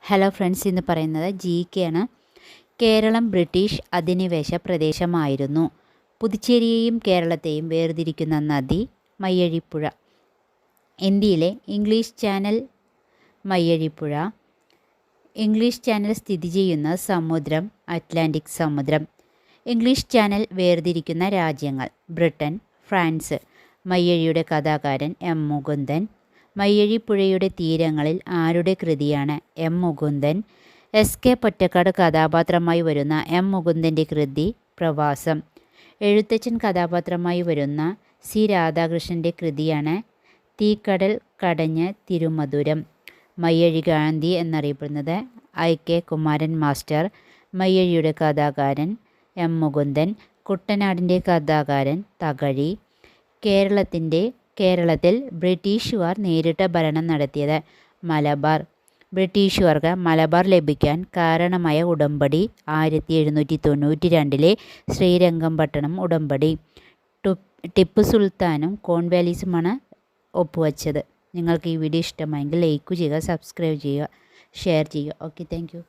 Hello friends, ഇന്ന് പറയുന്നത് GK ആണ്. കേരളം ബ്രിട്ടീഷ് അധിനിവേശ പ്രദേശമായിരുന്നു. പുതുച്ചേരിയെയും കേരളത്തെയും വേർതിരിക്കുന്ന നദി മയ്യഴിപ്പുഴ. ഇന്ത്യയിലെ English channel Mayyazhippuzha. English channel സ്ഥിതി ചെയ്യുന്ന സമുദ്രം അറ്റ്ലാന്റിക് സമുദ്രം. ഇംഗ്ലീഷ് ചാനൽ വേർതിരിക്കുന്ന രാജ്യങ്ങൾ: ബ്രിട്ടൻ, ഫ്രാൻസ്. മയ്യഴിയുടെ കഥാകാരൻ M. മുകുന്ദൻ. മയ്യഴിപ്പുഴയുടെ തീരങ്ങളിൽ ആരുടെ കൃതിയാണ്? M. മുകുന്ദൻ. SK പൊറ്റക്കാട് കഥാപാത്രമായി വരുന്ന M. മുകുന്ദൻ്റെ കൃതി പ്രവാസം. എഴുത്തച്ഛൻ കഥാപാത്രമായി വരുന്ന C. രാധാകൃഷ്ണൻ്റെ കൃതിയാണ് തീക്കടൽ കടഞ്ഞ തിരുമധുരം. മയ്യഴി ഗാന്ധി എന്നറിയപ്പെടുന്നത് IK കുമാരൻ മാസ്റ്റർ. മയ്യഴിയുടെ കഥാകാരൻ M. മുകുന്ദൻ. കുട്ടനാടിൻ്റെ കഥാകാരൻ തകഴി. കേരളത്തിൽ ബ്രിട്ടീഷുകാർ നേരിട്ട ഭരണം നടത്തിയത്: മലബാർ. ബ്രിട്ടീഷുകാർക്ക് മലബാർ ലഭിക്കാൻ കാരണമായ ഉടമ്പടി 1792 ശ്രീരംഗപട്ടണം ഉടമ്പടി. ടിപ്പു സുൽത്താനും കോൺവാലീസുമാണ് ഒപ്പുവച്ചത്. നിങ്ങൾക്ക് ഈ വീഡിയോ ഇഷ്ടമായെങ്കിൽ ലൈക്ക് ചെയ്യുക, സബ്സ്ക്രൈബ് ചെയ്യുക, ഷെയർ ചെയ്യുക. Okay, thank you.